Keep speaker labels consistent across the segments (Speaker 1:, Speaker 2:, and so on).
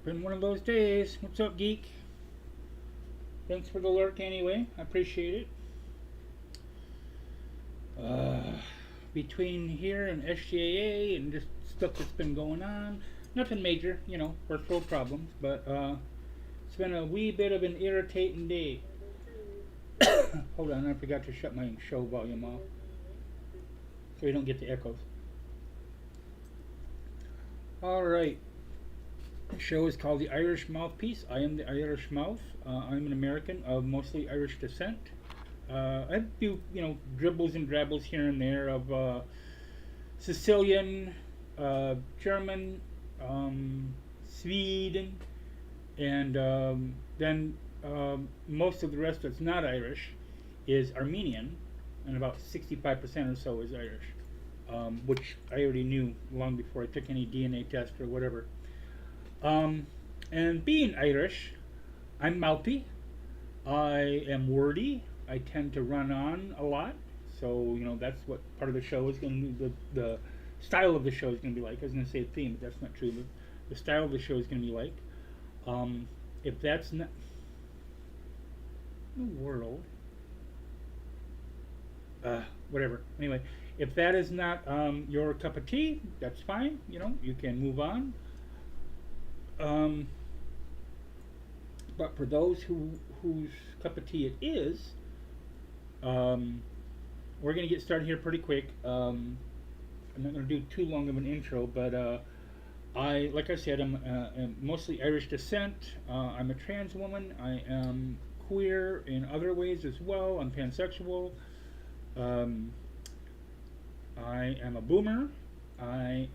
Speaker 1: Been one of those days. What's up, geek? Thanks for the lurk anyway. I appreciate it. Between here and SGAA and just stuff that's been going on, nothing major, first world problems, but it's been a wee bit of an irritating day. Hold on, I forgot to shut my show volume off so you don't get the echoes. Alright. The show is called The Irish Mouthpiece. I am the Irish Mouth. I'm an American of mostly Irish descent. I have a few, dribbles and drabbles here and there of Sicilian, German, Sweden, and then most of the rest that's not Irish is Armenian, and about 65% or so is Irish, which I already knew long before I took any DNA test or whatever. And being Irish, I'm mouthy, I am wordy, I tend to run on a lot, so that's what part of the show is going to be. The style of the show is going to be like. I was going to say a theme, but that's not true. But the style of the show is going to be like. If that's not the world, whatever. Anyway, if that is not your cup of tea, that's fine. You can move on. But for those whose cup of tea it is, we're going to get started here pretty quick. I'm not going to do too long of an intro, but like I said, I'm mostly Irish descent. I'm a trans woman. I am queer in other ways as well. I'm pansexual. I am a boomer. I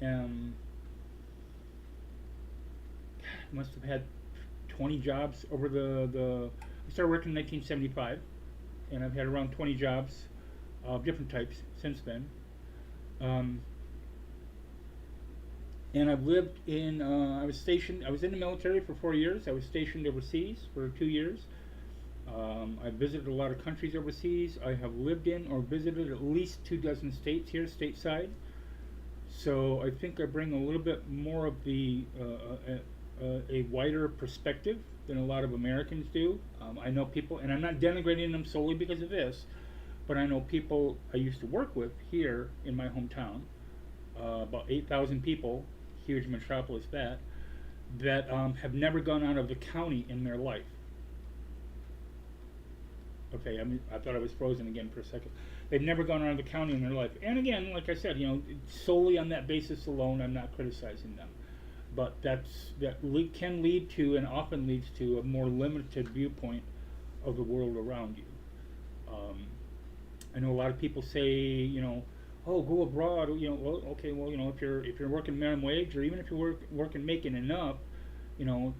Speaker 1: must have had 20 jobs over I started working in 1975, and I've had around 20 jobs of different types since then. And I've lived in, I was in the military for 4 years. I was stationed overseas for 2 years. I visited a lot of countries overseas. I have lived in or visited at least 24 states here, stateside. So I think I bring a little bit more of a wider perspective than a lot of Americans do. I know people, and I'm not denigrating them solely because of this, but I know people I used to work with here in my hometown, about 8,000 people, huge metropolis that have never gone out of the county in their life. Okay, I thought I was frozen again for a second. They've never gone out of the county in their life. And again, like I said, solely on that basis alone, I'm not criticizing them. But that can lead to, and often leads to, a more limited viewpoint of the world around you. I know a lot of people say, oh, go abroad. Well, okay, well, if you're working minimum wage, or even if you're working making enough, you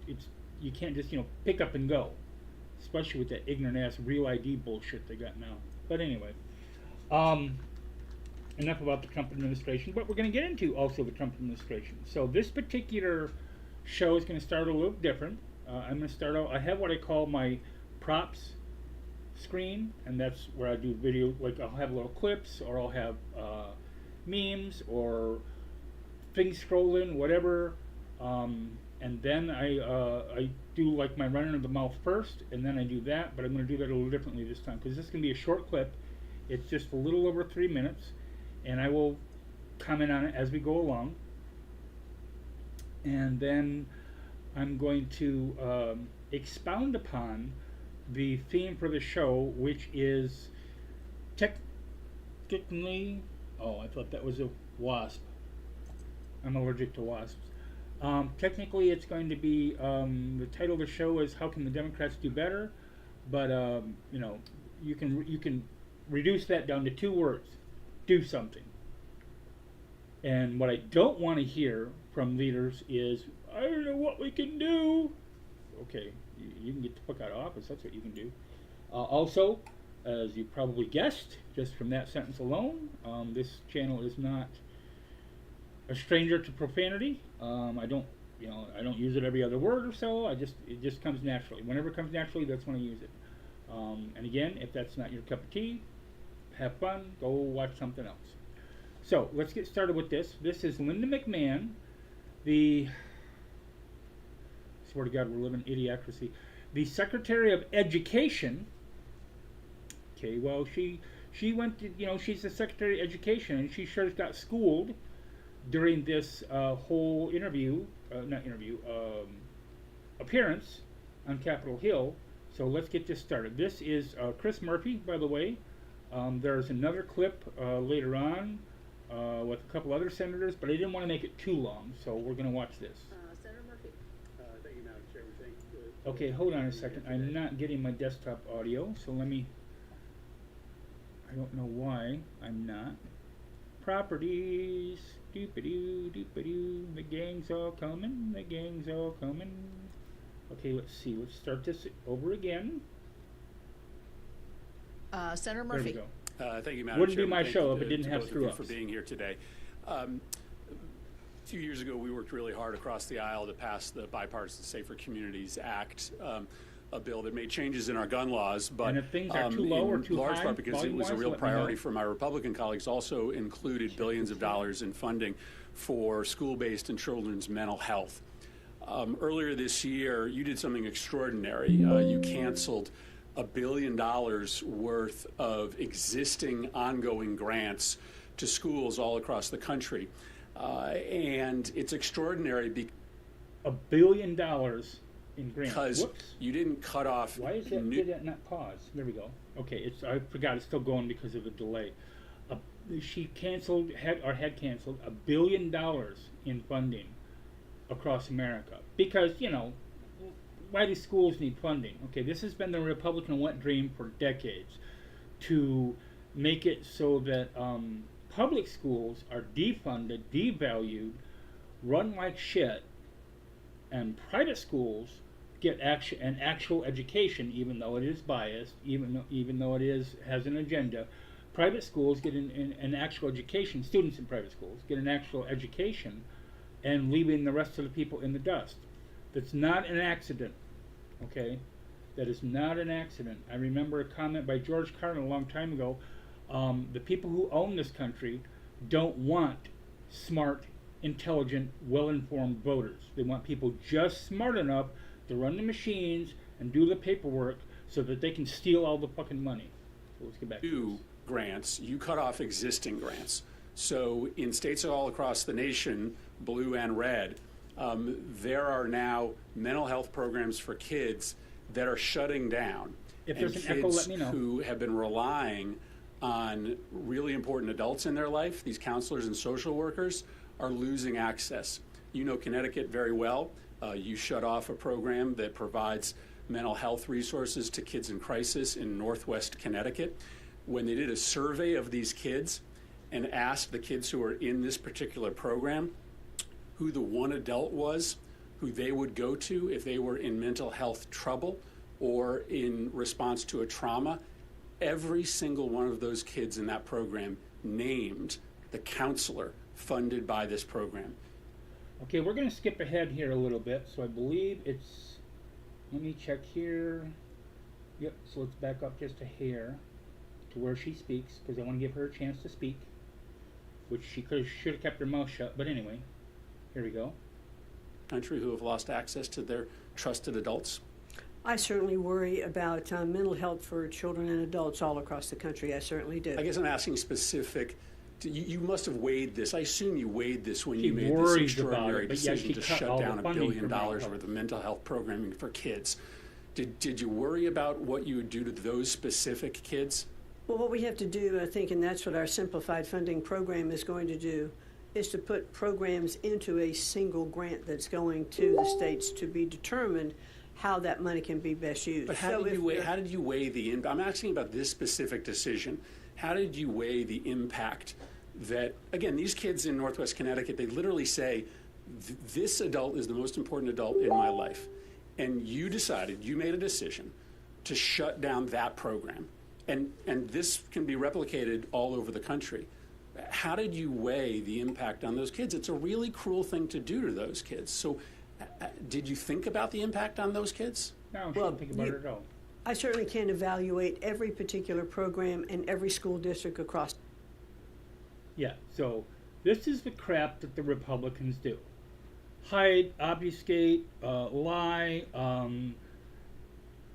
Speaker 1: can't just pick up and go, especially with that ignorant ass real ID bullshit they got now. But anyway, enough about the Trump administration, but we're going to get into also the Trump administration. So this particular show is going to start a little different. I'm going to start out, I have what I call my props screen, and that's where I do video, like I'll have little clips, or I'll have memes, or things scrolling, whatever, and then I do like my running of the mouth first, and then I do that, but I'm going to do that a little differently this time, because this is going to be a short clip. It's just a little over 3 minutes, and I will comment on it as we go along. And then I'm going to expound upon the theme for the show, which is technically, oh, I thought that was a wasp. I'm allergic to wasps. Technically, it's going to be, the title of the show is "How Can the Democrats Do Better?" But you can reduce that down to 2 words: do something. And what I don't want to hear from leaders is, I don't know what we can do. Okay, you can get the fuck out of office. That's what you can do. Also, as you probably guessed, just from that sentence alone, this channel is not a stranger to profanity. I don't use it every other word or so. It just comes naturally. Whenever it comes naturally, that's when I use it. And again, if that's not your cup of tea, have fun. Go watch something else. So let's get started with this. This is Linda McMahon, the swear to God, we're living in idiocracy. The Secretary of Education, okay, well, she went to, she's the Secretary of Education, and she sure got schooled during this whole appearance on Capitol Hill. So let's get this started. This is Chris Murphy, by the way. There's another clip later on with a couple other senators, but I didn't want to make it too long, so we're going to watch this.
Speaker 2: Senator Murphy.
Speaker 3: Thank you, Madam Chair.
Speaker 1: Okay, hold on a second. I'm not getting my desktop audio, so let me... I don't know why I'm not. Properties. Doop-a-doo, doop-a-doo. The gang's all coming. The gang's all coming. Okay, let's see. Let's start this over again.
Speaker 2: Senator Murphy.
Speaker 1: There we go.
Speaker 3: Thank you, Madam Chair.
Speaker 1: Wouldn't be my show if it didn't have screw-ups.
Speaker 3: For being here today. A few years ago, we worked really hard across the aisle to pass the Bipartisan Safer Communities Act, a bill that made changes in our gun laws, but
Speaker 1: and if things are too low or too
Speaker 3: large
Speaker 1: high,
Speaker 3: part because it was a real priority for my Republican colleagues, also included billions of dollars in funding for school-based and children's mental health. Earlier this year, you did something extraordinary. You canceled $1 billion worth of existing ongoing grants to schools all across the country. And it's extraordinary
Speaker 1: $1 billion in grants.
Speaker 3: Because you didn't cut off.
Speaker 1: Why is that? Did that not pause? There we go. Okay, I forgot. It's still going because of a delay. She canceled, had canceled $1 billion in funding across America because why do schools need funding? Okay, this has been the Republican wet dream for decades to make it so that public schools are defunded, devalued, run like shit, and private schools get an actual education, even though it is biased, even though it has an agenda. Private schools get an actual education. Students in private schools get an actual education, and leaving the rest of the people in the dust. That's not an accident. Okay, that is not an accident. I remember a comment by George Carlin a long time ago. The people who own this country don't want smart, intelligent, well-informed voters. They want people just smart enough to run the machines and do the paperwork so that they can steal all the fucking money. So let's get back to this.
Speaker 3: Grants, you cut off existing grants. So in states all across the nation, blue and red, there are now mental health programs for kids that are shutting down.
Speaker 1: If there's an echo, let me know.
Speaker 3: Who have been relying on really important adults in their life, these counselors and social workers, are losing access. You know Connecticut very well. You shut off a program that provides mental health resources to kids in crisis in Northwest Connecticut. When they did a survey of these kids and asked the kids who are in this particular program who the one adult was who they would go to if they were in mental health trouble or in response to a trauma, every single one of those kids in that program named the counselor funded by this program.
Speaker 1: Okay, we're going to skip ahead here a little bit. So I believe it's, let me check here. Yep, so let's back up just a hair to where she speaks, because I want to give her a chance to speak, which she should have kept her mouth shut. But anyway, here we go.
Speaker 3: Country who have lost access to their trusted adults.
Speaker 4: I certainly worry about mental health for children and adults all across the country. I certainly do.
Speaker 3: I guess I'm asking specific. You must have weighed this. I assume you weighed this when
Speaker 1: She
Speaker 3: you made this
Speaker 1: worries
Speaker 3: extraordinary
Speaker 1: about it, but yet
Speaker 3: decision
Speaker 1: she
Speaker 3: to
Speaker 1: cut
Speaker 3: shut
Speaker 1: all the
Speaker 3: down $1
Speaker 1: funding
Speaker 3: billion
Speaker 1: for mental
Speaker 3: worth
Speaker 1: health.
Speaker 3: of mental health programming for kids. Did you worry about what you would do to those specific kids?
Speaker 4: Well, what we have to do, I think, and that's what our simplified funding program is going to do, is to put programs into a single grant that's going to the states to be determined how that money can be best used.
Speaker 3: But how did you weigh the impact? I'm asking about this specific decision. How did you weigh the impact that, again, these kids in Northwest Connecticut, they literally say, this adult is the most important adult in my life. And you made a decision to shut down that program. And this can be replicated all over the country. How did you weigh the impact on those kids? It's a really cruel thing to do to those kids. So did you think about the impact on those kids?
Speaker 1: No, she didn't think about it at all.
Speaker 4: I certainly can't evaluate every particular program in every school district across.
Speaker 1: Yeah, so this is the crap that the Republicans do. hide, obfuscate, lie,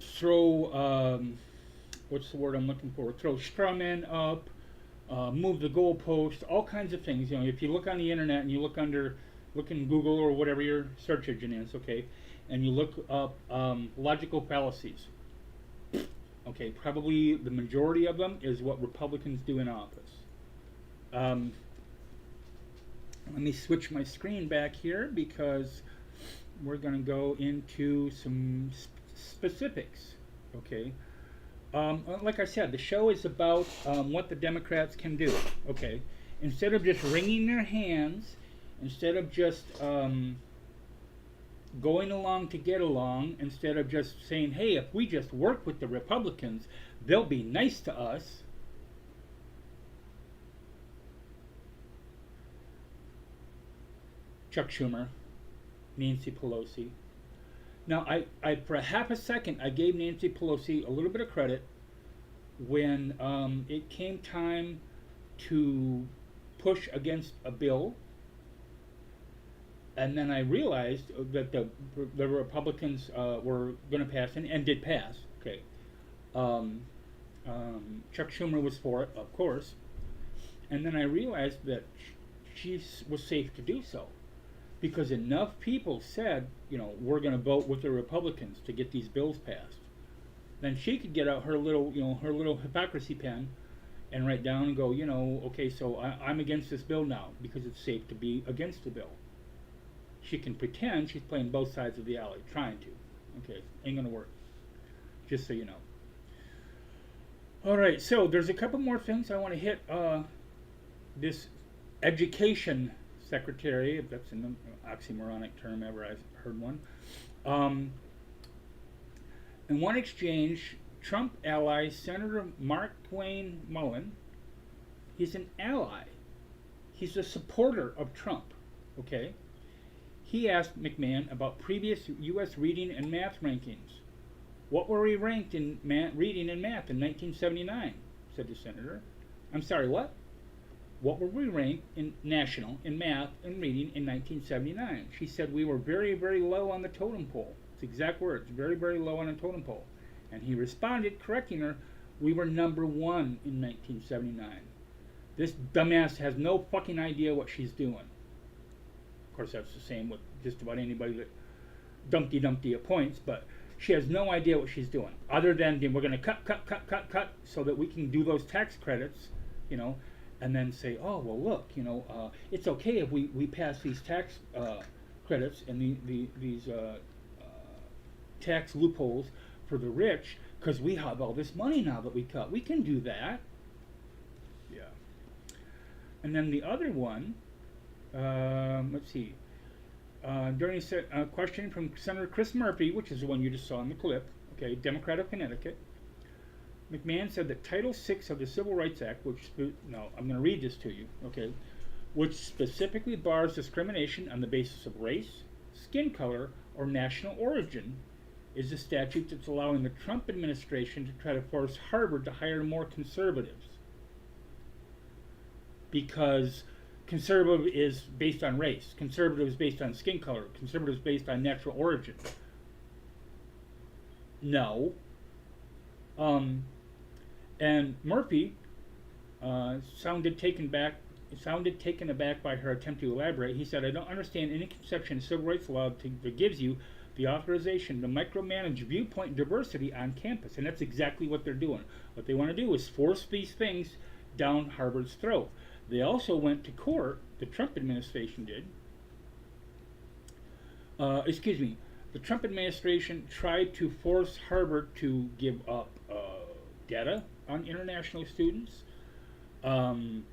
Speaker 1: throw, what's the word I'm looking for? Throw straw men up, move the goalpost, all kinds of things. You know, if you look on the internet and you look in Google or whatever your search engine is, okay, and you look up logical fallacies, okay, probably the majority of them is what Republicans do in office. Let me switch my screen back here because we're going to go into some specifics, okay? Like I said, the show is about what the Democrats can do, okay? Instead of just wringing their hands, instead of just going along to get along, instead of just saying, hey, if we just work with the Republicans, they'll be nice to us. Chuck Schumer, Nancy Pelosi. Now, I for half a second, I gave Nancy Pelosi a little bit of credit when it came time to push against a bill, and then I realized that the Republicans were going to pass and did pass. Okay, Chuck Schumer was for it, of course, and then I realized that she was safe to do so, because enough people said, you know, we're going to vote with the Republicans to get these bills passed. Then she could get out her little, you know, her little hypocrisy pen and write down and go, you know, okay, so I'm against this bill now because it's safe to be against the bill. She can pretend she's playing both sides of the alley, trying to. Okay, ain't going to work. Just so you know. All right, so there's a couple more things I want to hit. This education secretary, if that's an oxymoronic term ever I've heard one. In one exchange, Trump ally Senator Mark Twain Mullen, he's an ally. He's a supporter of Trump, okay? He asked McMahon about previous U.S. reading and math rankings. What were we ranked in reading and math in 1979, said the senator. I'm sorry, what? What were we ranked in national in math and reading in 1979? She said we were very, very low on the totem pole. It's exact words, very, very low on the totem pole. And he responded, correcting her, we were number 1 in 1979. This dumbass has no fucking idea what she's doing. Of course, that's the same with just about anybody that Dumpty appoints, but she has no idea what she's doing. Other than we're going to cut so that we can do those tax credits, you know, and then say, oh, well, look, you know, it's okay if we pass these tax credits and these tax loopholes for the rich because we have all this money now that we cut. We can do that. Yeah. And then the other one, let's see, during a question from Senator Chris Murphy, which is the one you just saw in the clip, okay, Democrat of Connecticut, McMahon said that Title VI of the Civil Rights Act, no, I'm going to read this to you, okay, which specifically bars discrimination on the basis of race, skin color, or national origin, is a statute that's allowing the Trump administration to try to force Harvard to hire more conservatives. Because conservative is based on race, conservative is based on skin color, conservative is based on natural origin. No. And Murphy sounded taken aback by her attempt to elaborate. He said, I don't understand any conception of civil rights law that gives you the authorization to micromanage viewpoint diversity on campus. And that's exactly what they're doing. What they want to do is force these things down Harvard's throat. They also went to court, the Trump administration did. The Trump administration tried to force Harvard to give up data on international students and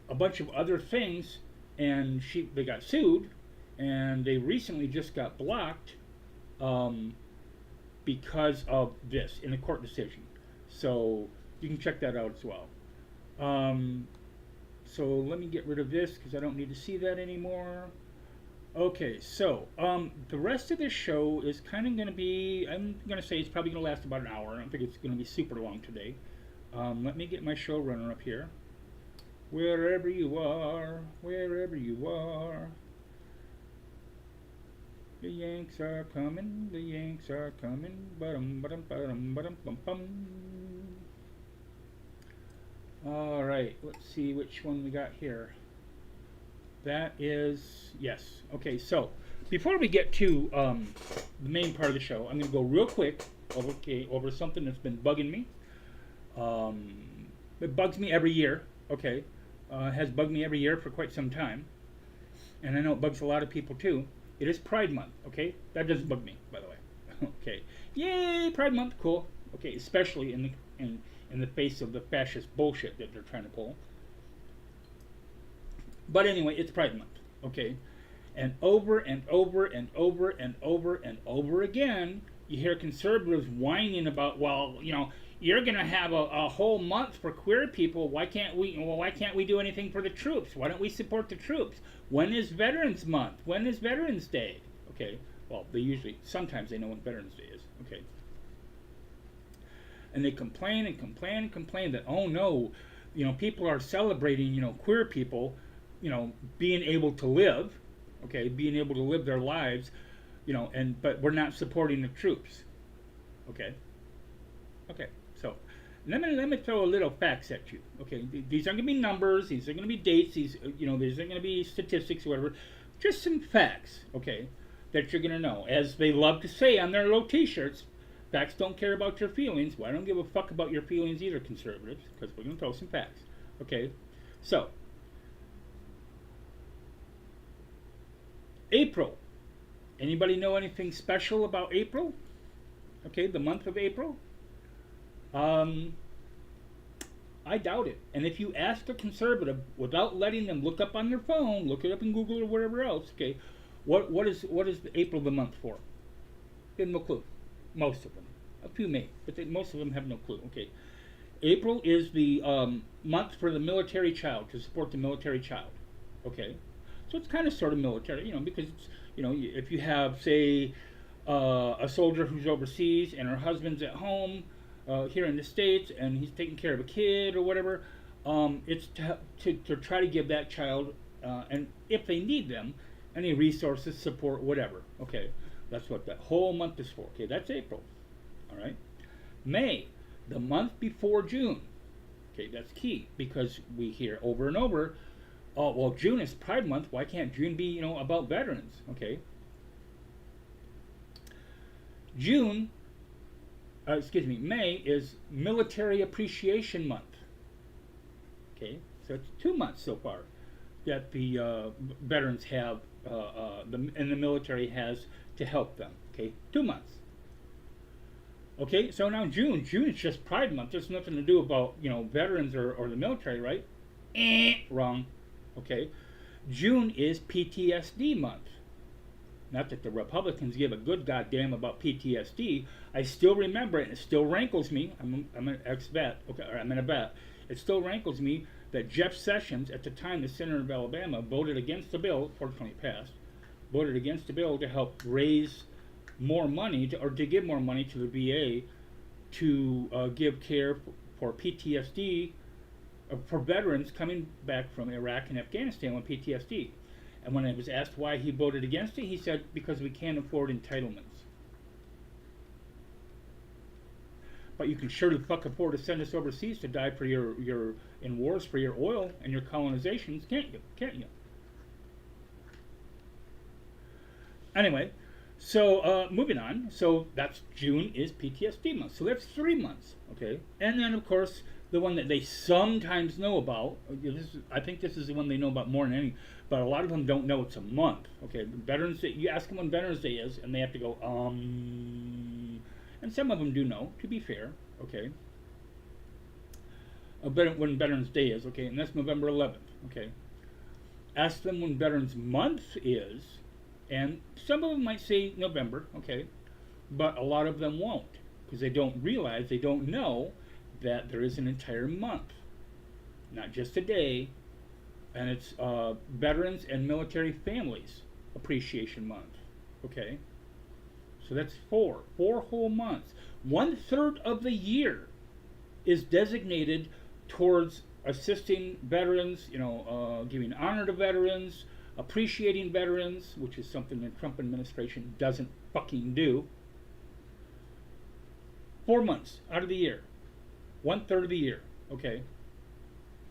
Speaker 1: a bunch of other things, and they got sued, and they recently just got blocked because of this in a court decision. So you can check that out as well. So let me get rid of this because I don't need to see that anymore. Okay, so the rest of this show is kind of going to be, I'm going to say it's probably going to last about an hour. I don't think it's going to be super long today. Let me get my showrunner up here. wherever you are, the Yanks are coming, the Yanks are coming, ba-dum, ba-dum, ba-dum, ba-dum, bum, bum. All right, let's see which one we got here. That is, yes. Okay, so before we get to the main part of the show, I'm going to go real quick over something that's been bugging me. It bugs me every year, okay? Has bugged me every year for quite some time. And I know it bugs a lot of people too. It is Pride Month, okay? That doesn't bug me, by the way. Okay. Yay, Pride Month, cool. Okay, especially in the face of the fascist bullshit that they're trying to pull. But anyway, it's Pride Month, okay? And over and over and over and over and over again, you hear conservatives whining about, well, you know, you're going to have a whole month for queer people. Why can't we do anything for the troops? Why don't we support the troops? When is Veterans Month? When is Veterans Day? Okay, well, sometimes they know when Veterans Day is, okay? And they complain and complain and complain that, oh no, you know, people are celebrating, you know, queer people, you know, being able to live, okay, being able to live their lives, you know, but we're not supporting the troops, okay? Okay, so let me throw a little facts at you, okay? These aren't going to be numbers, these are going to be dates, these aren't going to be statistics or whatever, just some facts, okay, that you're going to know. As they love to say on their little t-shirts, facts don't care about your feelings. Well, I don't give a fuck about your feelings either, conservatives, because we're going to throw some facts, okay? So, April. Anybody know anything special about April? Okay, the month of April? I doubt it. And if you ask a conservative, without letting them look up on their phone, look it up in Google or whatever else, okay, what is April the month for? They have no clue. Most of them. A few may, but most of them have no clue. Okay, April is the month for the military child, to support the military child. Okay, so it's kind of sort of military, you know, because it's, you know, if you have, say, a soldier who's overseas and her husband's at home here in the States and he's taking care of a kid or whatever, it's to try to give that child, and if they need them, any resources, support, whatever. Okay, that's what that whole month is for. Okay, that's April. All right. May, the month before June. Okay, that's key, because we hear over and over, oh, well, June is Pride Month. Why can't June be, you know, about veterans? Okay. May is Military Appreciation Month. Okay, so it's 2 months so far that the veterans have, and the military has to help them. Okay, 2 months. Okay, so now June is just Pride Month. There's nothing to do about, you know, veterans or the military, right? Wrong. Okay, June is PTSD month. Not that the Republicans give a good goddamn about PTSD. I still remember it, and it still rankles me. I'm an ex-vet. Okay, or I'm in a vet. It still rankles me that Jeff Sessions, at the time the senator of Alabama, voted against the bill. Fortunately, it passed. Voted against the bill to help raise more money, to give more money to the VA to give care for PTSD, for veterans coming back from Iraq and Afghanistan with PTSD. And when I was asked why he voted against it, he said, because we can't afford entitlements. But you can sure the fuck afford to send us overseas to die for your in wars for your oil and your colonizations, can't you? Can't you? Anyway, so moving on. So that's June is PTSD month. So that's 3 months, okay? And then, of course, the one that they sometimes know about, I think this is the one they know about more than any, but a lot of them don't know it's a month, okay? Veterans Day, you ask them when Veterans Day is, and they have to go, and some of them do know, to be fair, okay? When Veterans Day is, okay, and that's November 11th, okay? Ask them when Veterans Month is, and some of them might say November, okay? But a lot of them won't, because they don't realize, they don't know that there is an entire month, not just a day, and it's Veterans and Military Families Appreciation Month, okay? So that's four whole months. 1/3 of the year is designated towards assisting veterans, giving honor to veterans, appreciating veterans, which is something the Trump administration doesn't fucking do. 4 months out of the year, 1/3 of the year, okay?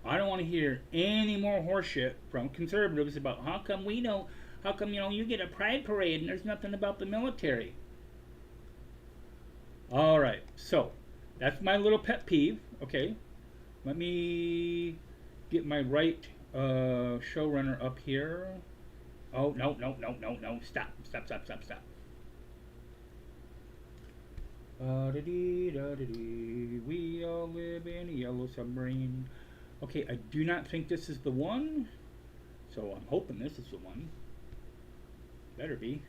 Speaker 1: I don't want to hear any more horseshit from conservatives about how come you get a pride parade and there's nothing about the military. All right, so that's my little pet peeve, okay? Let me get my right showrunner up here. Oh, no, stop. We all live in a yellow submarine. Okay, I do not think this is the one, so I'm hoping this is the one. Better be.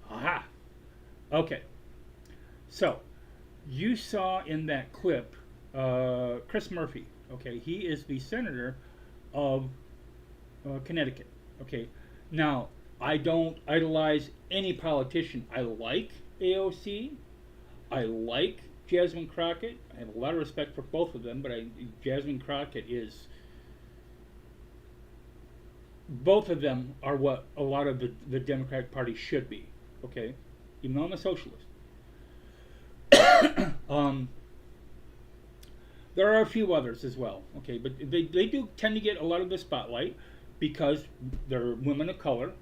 Speaker 1: Aha! Okay. So, you saw in that clip Chris Murphy. Okay, he is the senator of Connecticut. Okay, now I don't idolize any politician. I like AOC. I like Jasmine Crockett. I have a lot of respect for both of them, but Jasmine Crockett is. Both of them are what a lot of the Democratic Party should be. Okay, even though I'm a socialist. There are a few others as well, okay, but they do tend to get a lot of the spotlight because they're women of color,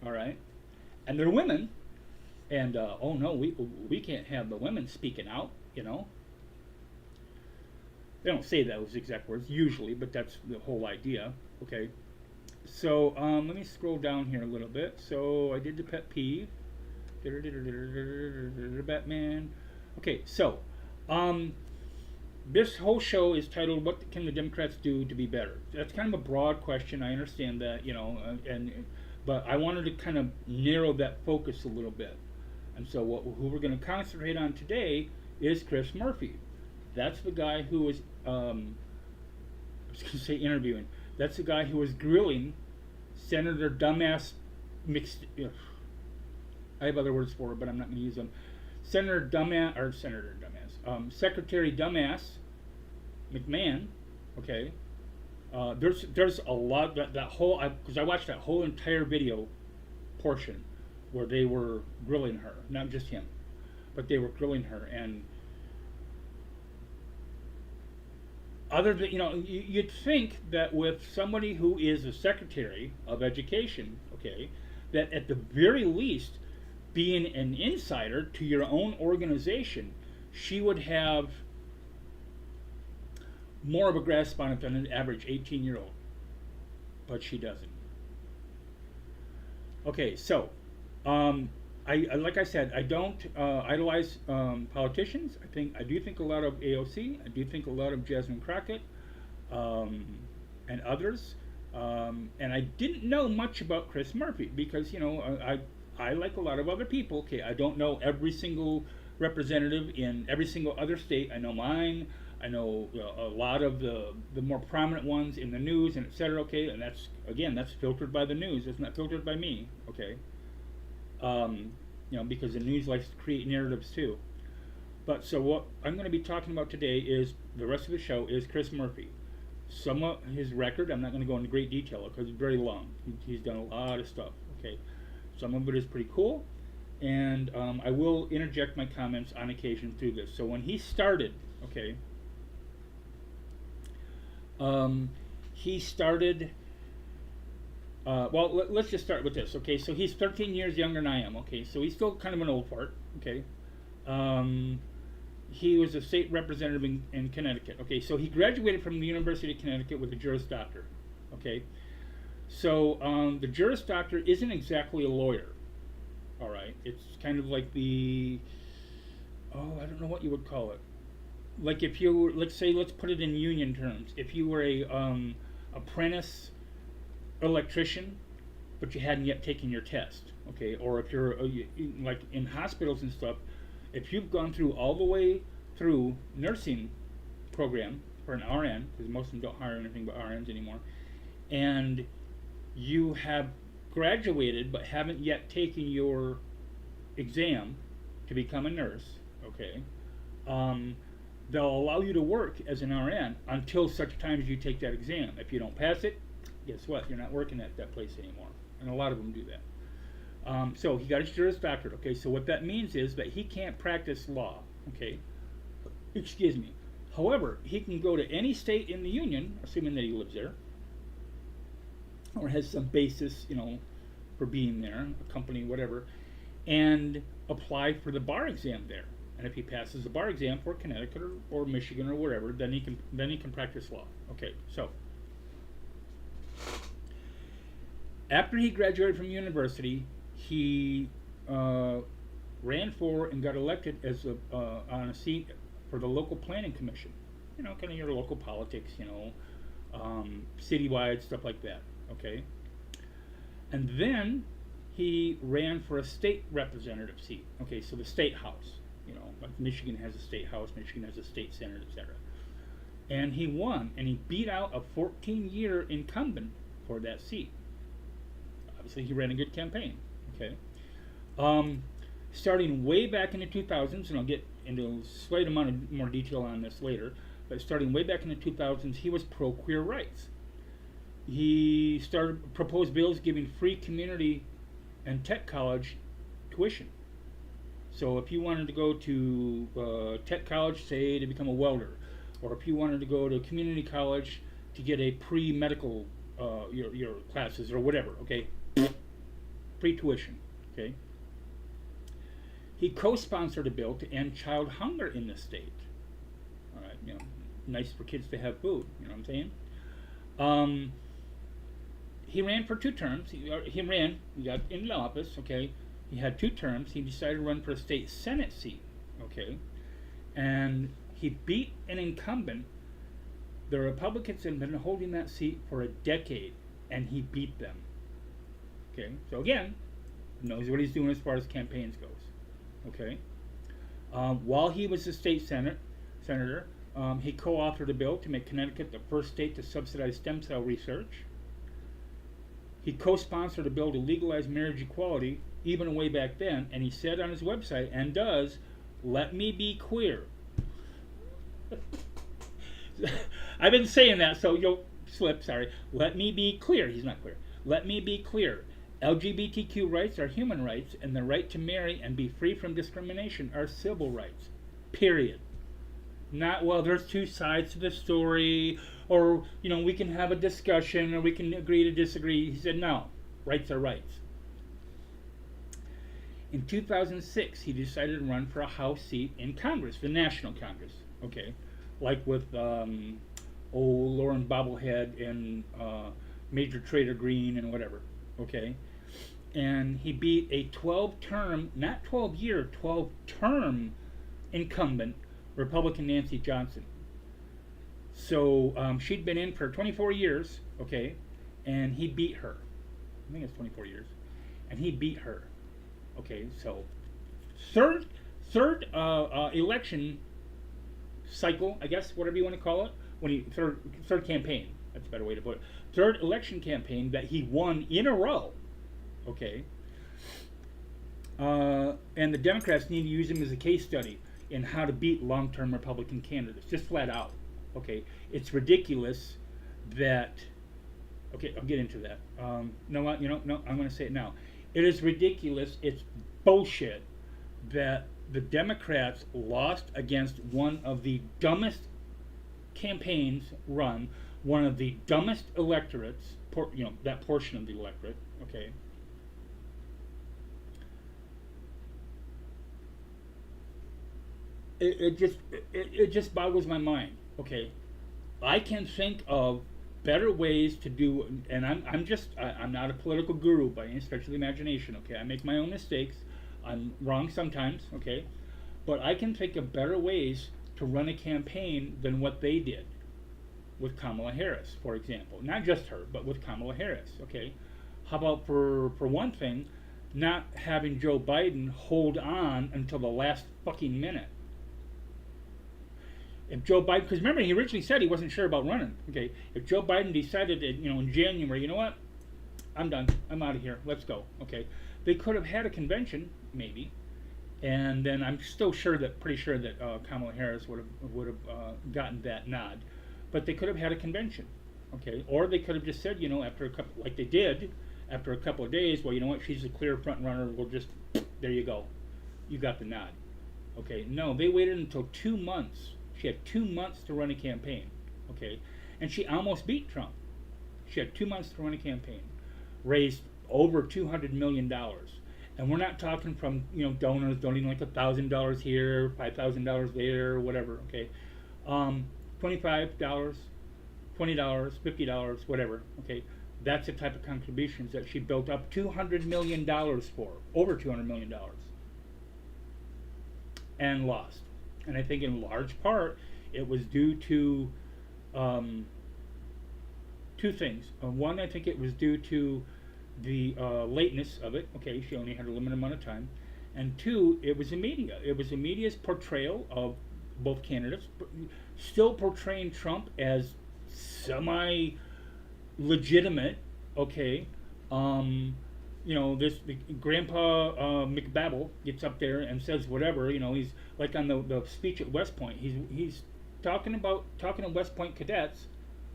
Speaker 1: all right, and they're women, and oh no, we can't have the women speaking out, They don't say those exact words usually, but that's the whole idea, okay. So let me scroll down here a little bit. So I did the pet peeve, Batman. Okay, so this whole show is titled "What Can the Democrats Do to Be Better?" That's kind of a broad question. I understand that, but I wanted to kind of narrow that focus a little bit. And so who we're going to concentrate on today is Chris Murphy. That's the guy who was, I was going to say interviewing. That's the guy who was grilling Senator Dumbass mixed. I have other words for it, but I'm not going to use them. Secretary Dumbass McMahon. Okay, there's a lot that whole because I watched that whole entire video portion where they were grilling her, not just him, but they were grilling her. And other than you'd think that with somebody who is a Secretary of Education, okay, that at the very least, being an insider to your own organization, she would have more of a grasp on it than an average 18-year-old. But she doesn't. Okay, so I like I said, I don't idolize politicians. I do think a lot of AOC. I do think a lot of Jasmine Crockett and others. And I didn't know much about Chris Murphy because I like a lot of other people. Okay, I don't know every single representative in every single other state. I know mine. I know a lot of the more prominent ones in the news and et cetera. Okay, and that's filtered by the news. It's not filtered by me. Okay, because the news likes to create narratives too. But so what I'm going to be talking about today is the rest of the show is Chris Murphy. Somewhat his record. I'm not going to go into great detail because it's very long. He's done a lot of stuff. Okay. Some of it is pretty cool, and I will interject my comments on occasion through this. So when he started, okay, let's just start with this, okay? So he's 13 years younger than I am, okay? So he's still kind of an old fart, okay? He was a state representative in Connecticut, okay? So he graduated from the University of Connecticut with a Juris Doctor, okay? So the Juris Doctor isn't exactly a lawyer, all right? It's kind of like I don't know what you would call it. Like if you were, let's put it in union terms. If you were a apprentice electrician, but you hadn't yet taken your test, okay? Or if you're like in hospitals and stuff, if you've gone through all the way through nursing program for an RN, because most of them don't hire anything but RNs anymore, and you have graduated but haven't yet taken your exam to become a nurse, okay, they'll allow you to work as an RN until such time as you take that exam. If you don't pass it, guess what? You're not working at that place anymore. And a lot of them do that. So he got his Juris Doctorate. Okay, so what that means is that he can't practice law. Okay, excuse me. However, he can go to any state in the union, assuming that he lives there, or has some basis, for being there, a company, whatever, and apply for the bar exam there. And if he passes the bar exam for Connecticut or Michigan or wherever, then he can practice law. Okay, so after he graduated from university, he ran for and got elected as on a seat for the local planning commission. Kind of your local politics, citywide stuff like that. Okay, and then he ran for a state representative seat. Okay, so the state house. Like Michigan has a state house, Michigan has a state senate, etc. And he won, and he beat out a 14-year incumbent for that seat. Obviously, he ran a good campaign. Okay, starting way back in the 2000s, and I'll get into a slight amount of more detail on this later. But starting way back in the 2000s, he was pro-queer rights. He proposed bills giving free community and tech college tuition. So if you wanted to go to tech college, say to become a welder, or if you wanted to go to community college to get a pre-medical your classes or whatever, okay, free tuition. Okay. He co-sponsored a bill to end child hunger in the state. All right, nice for kids to have food. You know what I'm saying? He ran for 2 terms. He got into office. Okay. He had 2 terms. He decided to run for a state senate seat. Okay. And he beat an incumbent. The Republicans had been holding that seat for a decade, and he beat them. Okay. So again, knows what he's doing as far as campaigns goes. Okay. While he was a state senator, he co-authored a bill to make Connecticut the first state to subsidize stem cell research. He co-sponsored a bill to legalize marriage equality, even way back then, and he said on his website, and does, "Let me be queer." I've been saying that, so you'll slip, sorry. Let me be clear. He's not clear. Let me be clear. LGBTQ rights are human rights, and the right to marry and be free from discrimination are civil rights. Period. Not, well, there's 2 sides to the story, or, we can have a discussion, or we can agree to disagree. He said, no, rights are rights. In 2006, he decided to run for a House seat in Congress, the National Congress, okay, like with Lauren Bobblehead and Major Trader Green and whatever, okay. And he beat a 12-term, not 12-year, 12-term incumbent, Republican Nancy Johnson. So she'd been in for 24 years, okay, and he beat her. I think it's 24 years, and he beat her. Okay, so third election cycle, I guess, whatever you want to call it, third campaign. That's a better way to put it. Third election campaign that he won in a row. Okay. And the Democrats need to use him as a case study in how to beat long-term Republican candidates, just flat out. Okay, it's ridiculous that. Okay, I'll get into that. No, I'm going to say it now. It is ridiculous. It's bullshit that the Democrats lost against one of the dumbest campaigns run, one of the dumbest electorates, that portion of the electorate, okay. It just boggles my mind, okay. I can think of better ways to do, and I'm not a political guru by any stretch of the imagination, okay. I make my own mistakes. I'm wrong sometimes, okay. But I can think of better ways to run a campaign than what they did with Kamala Harris, for example. Not just her, but with Kamala Harris, okay. How about for one thing, not having Joe Biden hold on until the last fucking minute. If Joe Biden, because remember, he originally said he wasn't sure about running. Okay, if Joe Biden decided that, in January, you know what, I'm done, I'm out of here, let's go. Okay, they could have had a convention, maybe, And then I'm still pretty sure that Kamala Harris would have gotten that nod, but they could have had a convention, okay, or they could have just said, after a couple, like they did, after a couple of days, well, you know what, she's a clear front runner. We'll just, there you go, you got the nod, okay. No, they waited until 2 months. She had 2 months to run a campaign, okay, and she almost beat Trump. She had 2 months to run a campaign, raised over $200 million. And we're not talking from donors donating like $1,000 here, $5,000 there, whatever. Okay, $25, $20, $50, whatever. Okay, that's the type of contributions that she built up $200 million for, over $200 million, and lost. And I think in large part it was due to two things. One, I think it was due to the lateness of it. Okay, she only had a limited amount of time. And two, it was the media. It was the media's portrayal of both candidates, still portraying Trump as semi-legitimate. Okay, this Grandpa McBabble gets up there and says whatever. He's like on the speech at West Point. He's talking to West Point cadets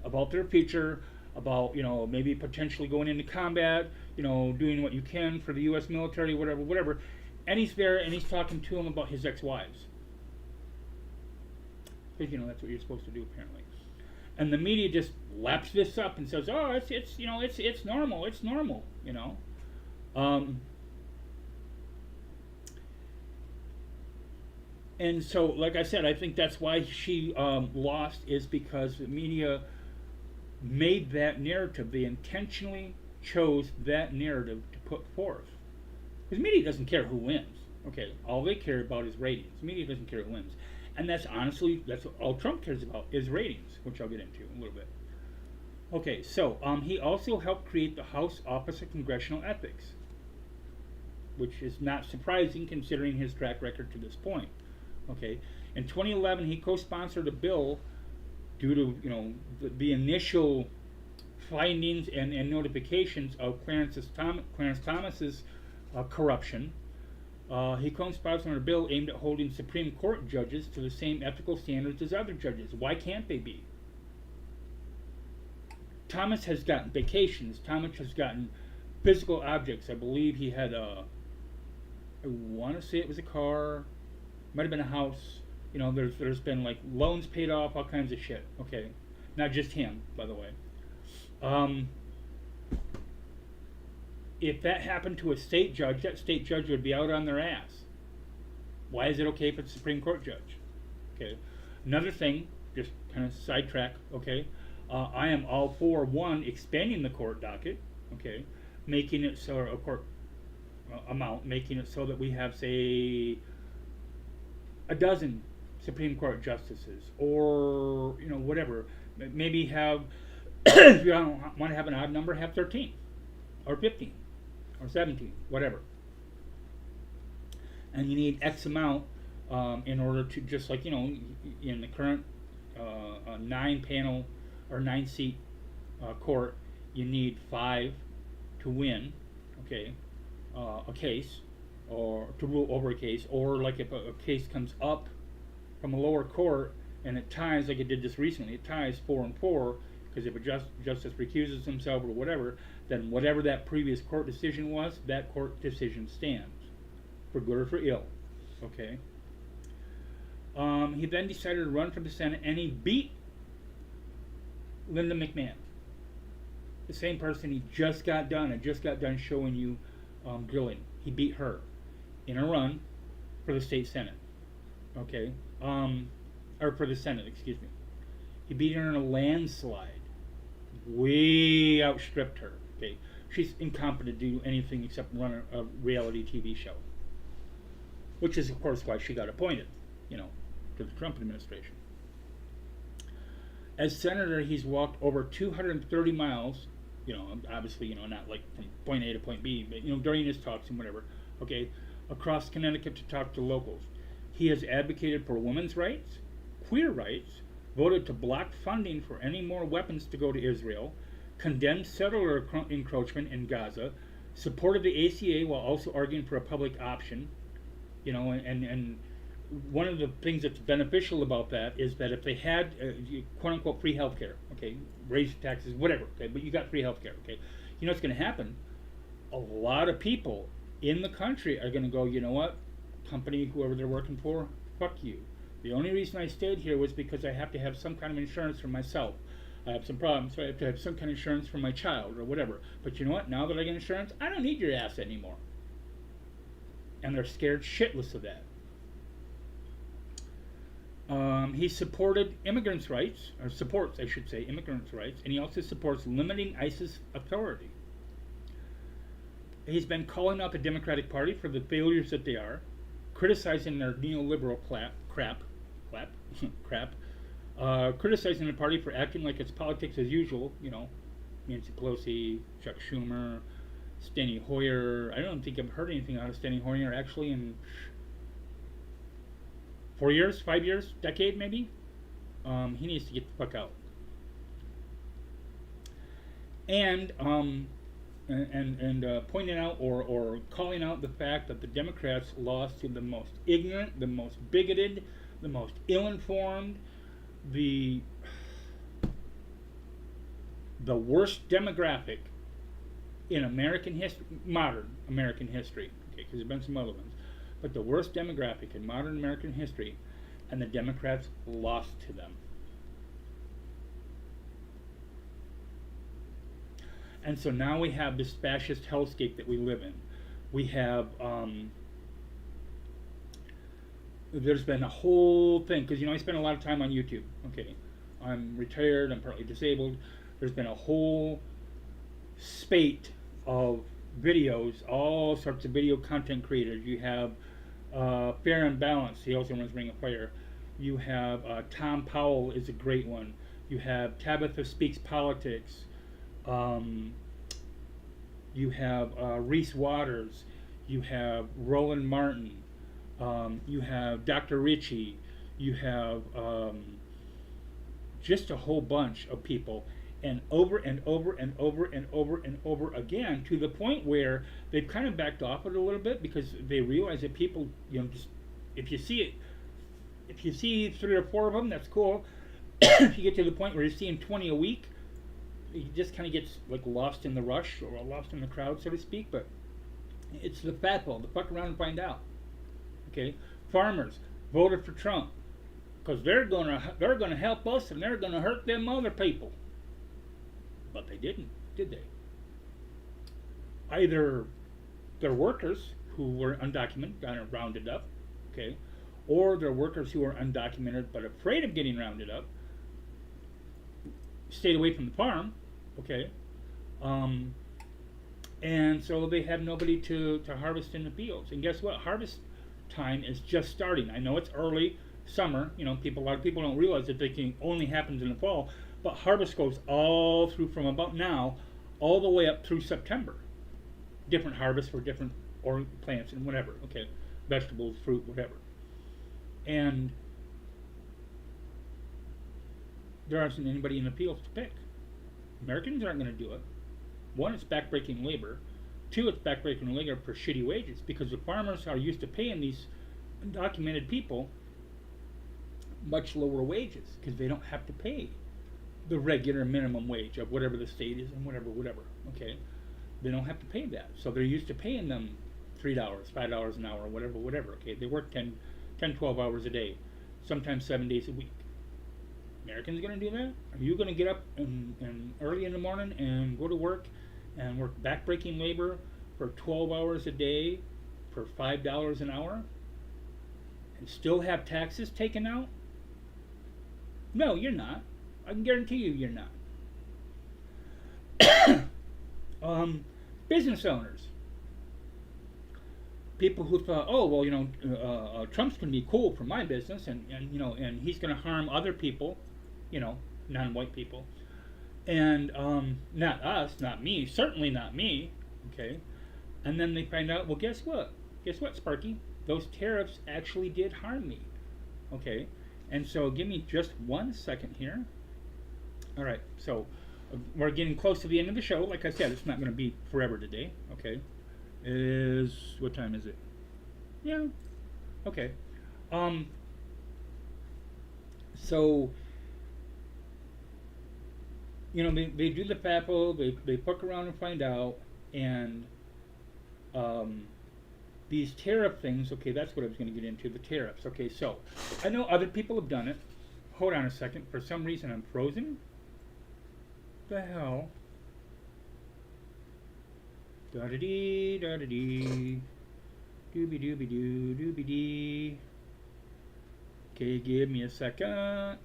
Speaker 1: about their future, about maybe potentially going into combat, doing what you can for the U.S. military, whatever. And he's there and he's talking to them about his ex-wives, because that's what you're supposed to do apparently. And the media just laps this up and says, oh, it's normal, And so, like I said, I think that's why she lost, is because the media made that narrative. They intentionally chose that narrative to put forth. Because media doesn't care who wins. Okay, all they care about is ratings. Media doesn't care who wins. And that's all Trump cares about, is ratings, which I'll get into in a little bit. Okay, so he also helped create the House Office of Congressional Ethics, which is not surprising considering his track record to this point. Okay, in 2011, he co-sponsored a bill due to the initial findings and notifications of Clarence Thomas's corruption. He co-sponsored a bill aimed at holding Supreme Court judges to the same ethical standards as other judges. Why can't they be? Thomas has gotten vacations. Thomas has gotten physical objects. I believe he had I want to say it was a car, might have been a house. There's been like loans paid off, all kinds of shit. Okay, not just him, by the way. If that happened to a state judge, that state judge would be out on their ass. Why is it okay for the Supreme Court judge? Okay. Another thing, just kind of sidetrack. Okay. I am all for expanding the court docket. Okay, making it so a court amount, making it so that we have, say, a dozen Supreme Court justices, or whatever. Maybe have, if you don't want to have an odd number, have 13 or 15 or 17, whatever. And you need X amount in order to, just like in the current 9-panel or 9-seat court, you need 5 to win. Okay, a case, or to rule over a case, or like if a case comes up from a lower court and it ties, like it did just recently, it ties 4 and 4, because if a justice recuses himself or whatever, then whatever that previous court decision was, that court decision stands, for good or for ill. Okay. He then decided to run for the Senate, and he beat Linda McMahon, the same person he just got done showing you grilling. He beat her in a run for the state Senate. Okay, or for the Senate, excuse me. He beat her in a landslide. Way outstripped her. Okay, she's incompetent to do anything except run a reality TV show, which is of course why she got appointed, to the Trump administration. As senator, he's walked over 230 miles. Obviously, not like from point A to point B, but during his talks and whatever. Okay, across Connecticut to talk to locals. He has advocated for women's rights, queer rights, voted to block funding for any more weapons to go to Israel, condemned settler encroachment in Gaza, supported the ACA while also arguing for a public option. You know, and one of the things that's beneficial about that is that if they had quote unquote free health care, okay, raise taxes, whatever, okay, but you got free health care, okay, you know what's going to happen? A lot of people in the country are going to go, you know what, company, whoever they're working for, fuck you. The only reason I stayed here was because I have to have some kind of insurance for myself. I have some problems, so I have to have some kind of insurance for my child or whatever. But you know what? Now that I get insurance, I don't need your ass anymore. And they're scared shitless of that. He supported immigrants' rights, or supports, I should say, immigrants' rights, and he also supports limiting ICE's authority. He's been calling out the Democratic Party for the failures that they are, criticizing their neoliberal crap, criticizing the party for acting like it's politics as usual, you know, Nancy Pelosi, Chuck Schumer, Steny Hoyer. I don't think I've heard anything out of Steny Hoyer actually in 4 years, 5 years, decade maybe. He needs to get the fuck out. And pointing out or calling out the fact that the Democrats lost to the most ignorant, the most bigoted, the most ill-informed, the worst demographic in American history, modern American history, okay, because there's been some other ones, but the worst demographic in modern American history, and the Democrats lost to them. And so now we have this fascist hellscape that we live in. We have, there's been a whole thing, because, you know, I spend a lot of time on YouTube, okay. I'm retired, I'm partly disabled. There's been a whole spate of videos, all sorts of video content creators. You have Fair and Balanced, he also runs Ring of Fire. You have Tom Powell is a great one. You have Tabitha Speaks Politics. You have Reese Waters. You have Roland Martin. You have Dr. Ritchie. You have just a whole bunch of people, and over and over and over and over and over again, to the point where they've kind of backed off it a little bit, because they realize that people, you know, just if you see 3 or 4 of them, that's cool. If you get to the point where you're seeing 20 a week, it just kind of gets like lost in the rush or lost in the crowd, so to speak. But it's the fat ball. The fuck around and find out. Okay, farmers voted for Trump because they're gonna help us and they're gonna hurt them other people. But they didn't, did they? Either their workers who were undocumented got rounded up, okay, or their workers who are undocumented but afraid of getting rounded up stayed away from the farm, okay, and so they have nobody to harvest in the fields. And guess what? Harvest time is just starting. I know it's early summer. You know, a lot of people don't realize that they only happens in the fall, but harvest goes all through from about now all the way up through September. Different harvests for different plants and whatever. Okay, vegetables, fruit, whatever. And there isn't anybody in the fields to pick. Americans aren't going to do it. One, it's backbreaking labor. Two, it's backbreaking labor for shitty wages, because the farmers are used to paying these undocumented people much lower wages, because they don't have to pay the regular minimum wage of whatever the state is and whatever, okay? They don't have to pay that. So they're used to paying them $3, $5 an hour, whatever, okay? They work 10, 12 hours a day, sometimes 7 days a week. Americans going to do that? Are you going to get up and early in the morning and go to work and work backbreaking labor for 12 hours a day for $5 an hour and still have taxes taken out? No, you're not. I can guarantee you you're not. Business owners. People who thought, oh, well, you know, Trump's going to be cool for my business, and you know, and he's going to harm other people, you know, non-white people, and not us, not me, certainly not me, okay? And then they find out, well, guess what? Guess what, Sparky? Those tariffs actually did harm me, okay? And so give me just 1 second here. All right, so we're getting close to the end of the show. Like I said, it's not going to be forever today, okay? What time is it? Yeah, Okay. So, they do the FAPL, they poke around and find out, and um, these tariff things, okay, that's what I was going to get into, the tariffs. Okay, so I know other people have done it. Hold on a second. For some reason, I'm frozen. The hell? Da-da-dee, da-da-dee. Dooby-dooby-doo, dooby-dee. Okay, give me a second.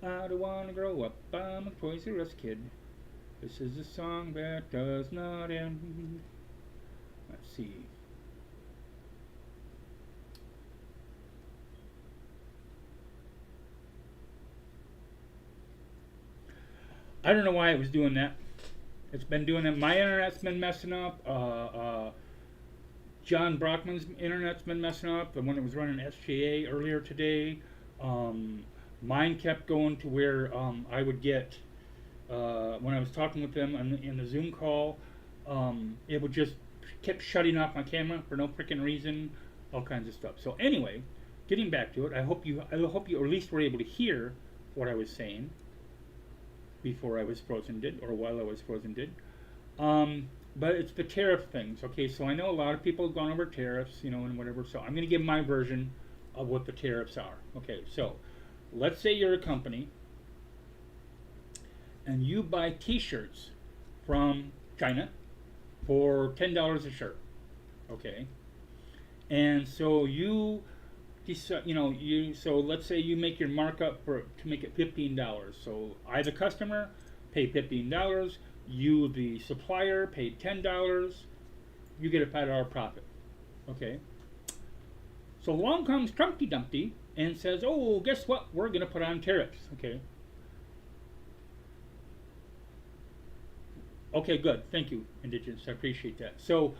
Speaker 1: I don't want to grow up. I'm a Toys R Us kid. This is a song that does not end. Let's see. I don't know why it was doing that. It's been doing that. My internet's been messing up. John Brockman's internet's been messing up. The one that was running SGA earlier today. Mine kept going to where I would get, when I was talking with them in the Zoom call, it would just kept shutting off my camera for no freaking reason, all kinds of stuff. So anyway, getting back to it, I hope you at least were able to hear what I was saying before I was frozen did, or while I was frozen did. But it's the tariff things. Okay, so I know a lot of people have gone over tariffs, and whatever. So I'm going to give my version of what the tariffs are. Okay, so let's say you're a company and you buy T-shirts from China for $10 a shirt. Okay, and so you decide, so let's say you make your markup to make it $15. So I, the customer, pay $15. You, the supplier, paid $10. You get a $5 profit. Okay. So along comes Trumpty Dumpty and says, "Oh, guess what? We're going to put on tariffs." Okay. Okay, good. Thank you, Indigenous. I appreciate that. So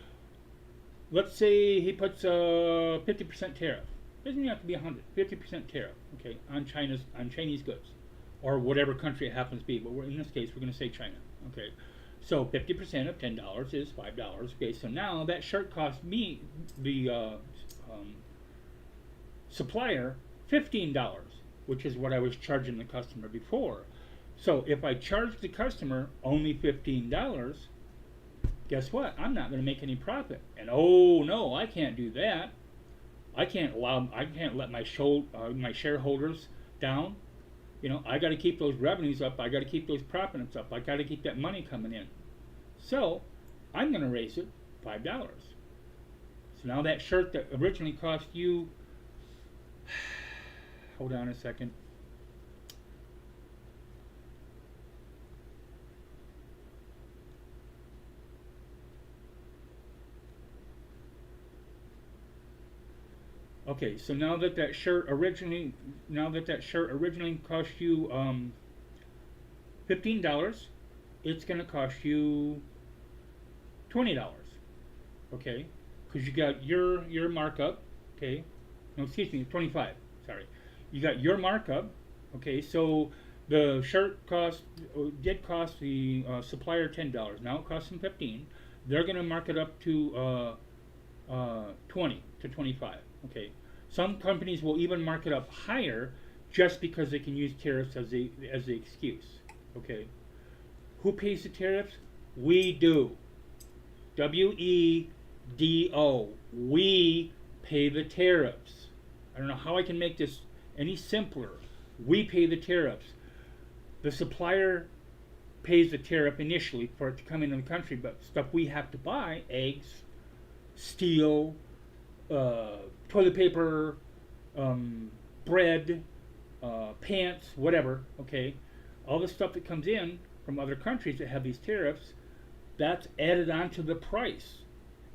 Speaker 1: let's say he puts a 50% tariff. Doesn't even have to be 100. 50% tariff. Okay, on Chinese goods, or whatever country it happens to be. But in this case, we're going to say China. Okay, so 50% of $10 is $5. Okay, so now that shirt cost me, the supplier, $15, which is what I was charging the customer before. So if I charge the customer only $15, guess what? I'm not going to make any profit. And oh no, I can't do that. I can't let my shareholders down. I got to keep those revenues up. I got to keep those profits up. I got to keep that money coming in. So I'm going to raise it $5. So now that shirt that originally cost you, hold on a second. Okay, so now that shirt originally cost you $15, it's going to cost you $20. Okay, because you got your markup. Okay, no, excuse me, 25. Sorry, you got your markup. Okay, so the shirt did cost the supplier $10. Now it costs them $15. They're going to mark it up to 20 to 25. Okay, some companies will even mark it up higher just because they can use tariffs as the excuse. Okay, who pays the tariffs? We do. WEDO. We pay the tariffs. I don't know how I can make this any simpler. We pay the tariffs. The supplier pays the tariff initially for it to come into the country, but stuff we have to buy, eggs, steel, toilet paper, bread, pants, whatever, okay, all the stuff that comes in from other countries that have these tariffs, that's added onto the price.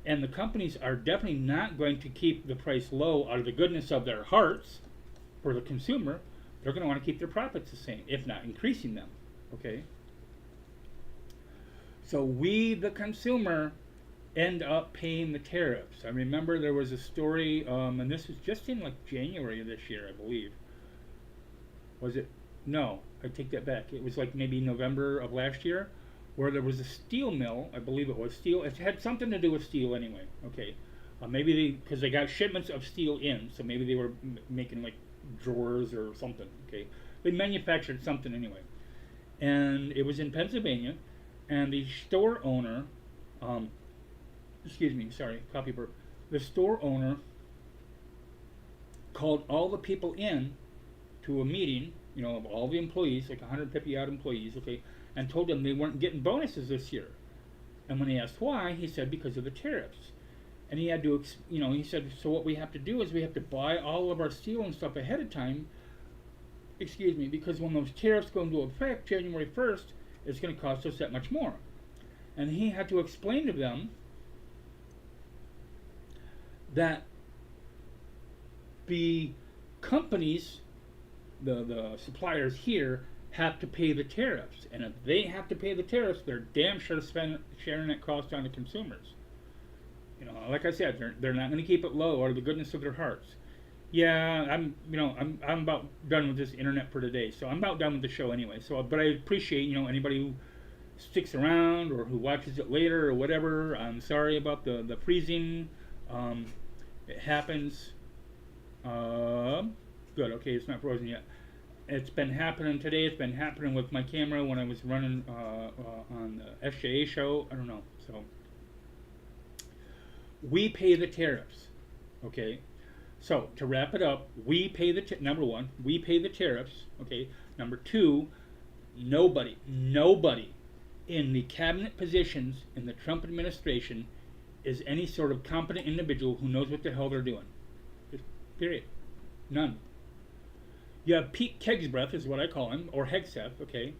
Speaker 1: And the companies are definitely not going to keep the price low out of the goodness of their hearts for the consumer. They're going to want to keep their profits the same, if not increasing them, okay? So we, the consumer, end up paying the tariffs. I remember there was a story, and this was just in like January of this year, I believe. Was it? No, I take that back. It was like maybe November of last year, where there was a steel mill, I believe it was steel. It had something to do with steel anyway, okay, Maybe because they got shipments of steel in, so maybe they were making like drawers or something. Okay, they manufactured something anyway, and it was in Pennsylvania, and the store owner, excuse me, sorry, copy burp. The store owner called all the people in to a meeting, of all the employees, like 150 odd employees, okay, and told them they weren't getting bonuses this year. And when he asked why, he said because of the tariffs. And he had to, he said, so what we have to do is we have to buy all of our steel and stuff ahead of time, excuse me, because when those tariffs go into effect January 1st, it's going to cost us that much more. And he had to explain to them that the companies, the suppliers here, have to pay the tariffs. And if they have to pay the tariffs, they're damn sure sharing that cost on the consumers. Like I said, they're not going to keep it low out of the goodness of their hearts. Yeah, I'm about done with this internet for today, so I'm about done with the show anyway. So, but I appreciate anybody who sticks around or who watches it later or whatever. I'm sorry about the freezing. It happens. Good. Okay, it's not frozen yet. It's been happening today. It's been happening with my camera when I was running on the SJA show. I don't know. So. We pay the tariffs, okay? So, to wrap it up, we pay the, number one, we pay the tariffs, okay? Number two, nobody in the cabinet positions in the Trump administration is any sort of competent individual who knows what the hell they're doing. Just period. None. You have Pete Kegsbreath, is what I call him, or Hegseth, okay,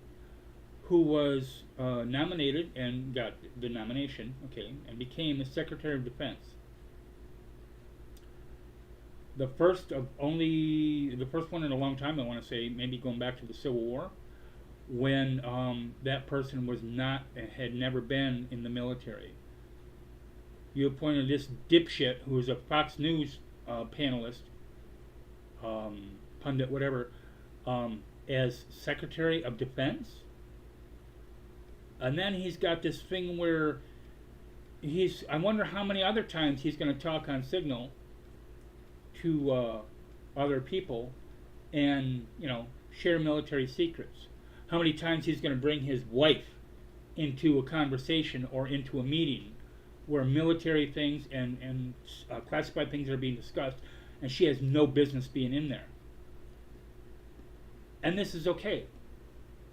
Speaker 1: who was nominated and got the nomination, okay, and became the Secretary of Defense. The first one in a long time, I want to say, maybe going back to the Civil War, when that person had never been in the military. You appointed this dipshit, who was a Fox News panelist, pundit, whatever, as Secretary of Defense. And then he's got this thing where I wonder how many other times he's going to talk on Signal to other people and, share military secrets. How many times he's going to bring his wife into a conversation or into a meeting where military things and classified things are being discussed, and she has no business being in there. And this is okay.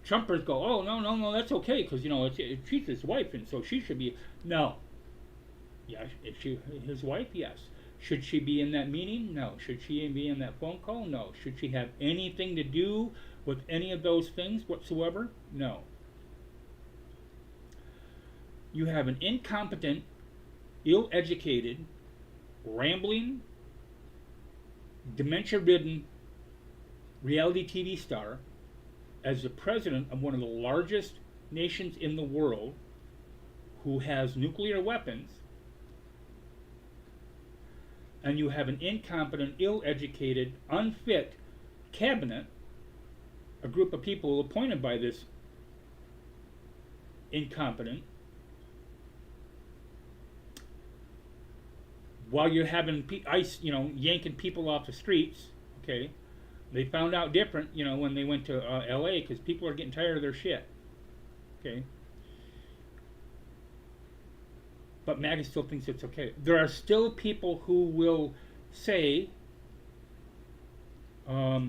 Speaker 1: Trumpers go, oh, no, that's okay, because, she's his wife, and so she should be. No. Yeah, is she his wife? Yes. Should she be in that meeting? No. Should she be in that phone call? No. Should she have anything to do with any of those things whatsoever? No. You have an incompetent, ill-educated, rambling, dementia-ridden reality TV star as the president of one of the largest nations in the world who has nuclear weapons, and you have an incompetent, ill-educated, unfit cabinet, a group of people appointed by this incompetent, while you're having yanking people off the streets, okay? They found out different, when they went to L.A. because people are getting tired of their shit. Okay? But MAGA still thinks it's okay. There are still people who will say, I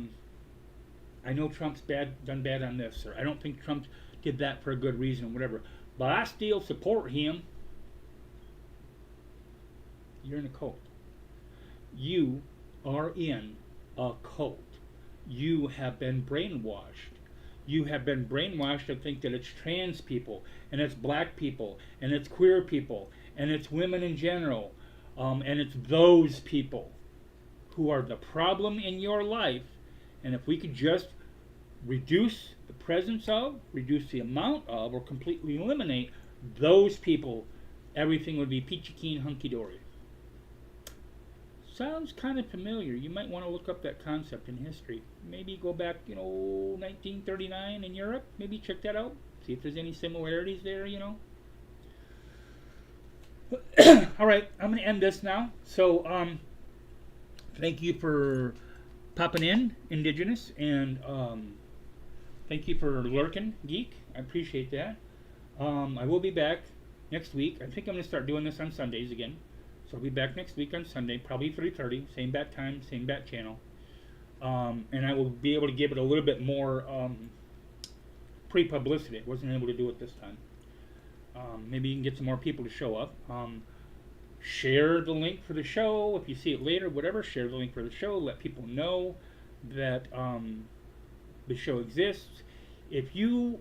Speaker 1: know Trump's done bad on this, or I don't think Trump did that for a good reason, or whatever. But I still support him. You're in a cult. You are in a cult. You have been brainwashed. You have been brainwashed to think that it's trans people, and it's black people, and it's queer people, and it's women in general, and it's those people who are the problem in your life. And if we could just reduce the presence of, reduce the amount of, or completely eliminate those people, everything would be peachy keen, hunky-dory. Sounds kind of familiar. You might want to look up that concept in history. Maybe go back, 1939 in Europe. Maybe check that out. See if there's any similarities there, All right, I'm going to end this now. So, thank you for popping in, Indigenous, and thank you for lurking, Geek. I appreciate that. I will be back next week. I think I'm going to start doing this on Sundays again. So I'll be back next week on Sunday, probably 3:30, same bat time, same bat channel. And I will be able to give it a little bit more pre-publicity. I wasn't able to do it this time. Maybe you can get some more people to show up. Share the link for the show. If you see it later, whatever, share the link for the show. Let people know that the show exists. If you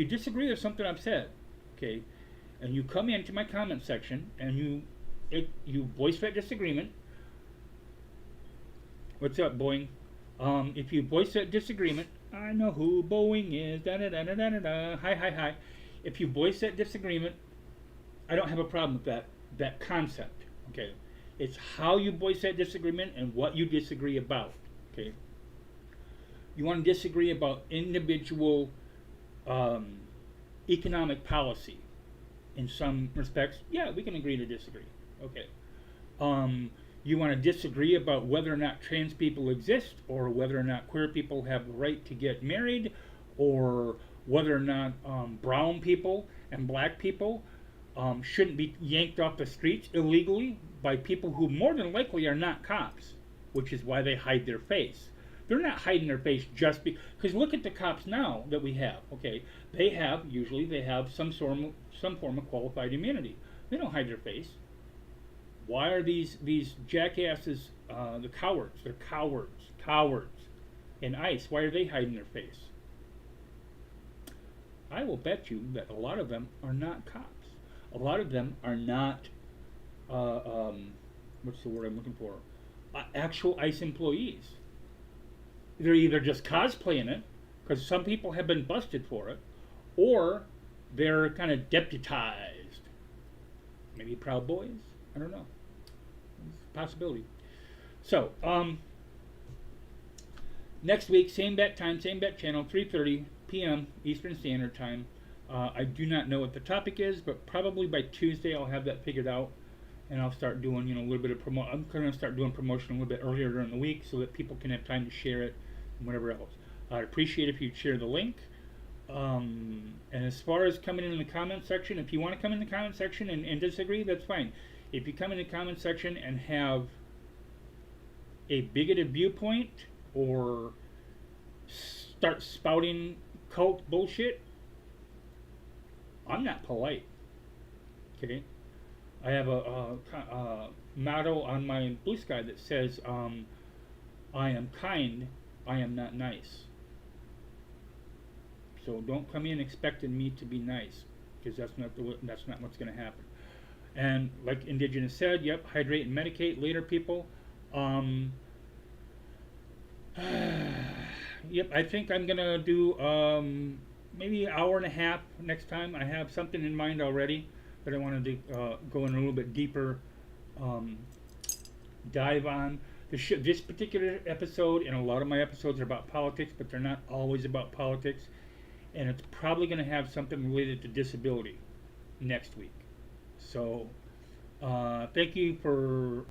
Speaker 1: disagree with something I've said, okay, and you come into my comment section and you voice that disagreement. What's up, Boeing? If you voice that disagreement, I know who Boeing is. Da da da da da da. Hi. If you voice that disagreement, I don't have a problem with that concept. Okay, it's how you voice that disagreement and what you disagree about. Okay, you want to disagree about individual economic policy. In some respects, yeah, we can agree to disagree. Okay. You want to disagree about whether or not trans people exist, or whether or not queer people have the right to get married, or whether or not brown people and black people shouldn't be yanked off the streets illegally by people who more than likely are not cops, which is why they hide their face. They're not hiding their face just because look at the cops now that we have. Okay, they have some form of qualified immunity. They don't hide their face. Why are these jackasses the cowards? They're cowards. In ICE, why are they hiding their face? I will bet you that a lot of them are not cops. A lot of them are not, what's the word I'm looking for? Actual ICE employees. They're either just cosplaying it, because some people have been busted for it, or they're kind of deputized. Maybe Proud Boys? I don't know. It's a possibility. So, next week, same bat time, same bat channel, 3:30 p.m. Eastern Standard Time. I do not know what the topic is, but probably by Tuesday I'll have that figured out, and I'll start doing a little bit of promo. I'm going to start doing promotion a little bit earlier during the week so that people can have time to share it and whatever else. I'd appreciate if you'd share the link. And as far as coming in the comment section, if you want to come in the comment section and disagree, that's fine. If you come in the comment section and have a bigoted viewpoint or start spouting cult bullshit, I'm not polite. Okay? I have a motto on my blue sky that says, I am kind, I am not nice. So don't come in expecting me to be nice, because that's not what's going to happen. And like Indigenous said, yep, hydrate and medicate later, people. Yep, I think I'm going to do maybe an hour and a half next time. I have something in mind already, but I wanted to go in a little bit deeper dive on. This particular episode, and a lot of my episodes are about politics, but they're not always about politics. And it's probably going to have something related to disability next week. So, thank you for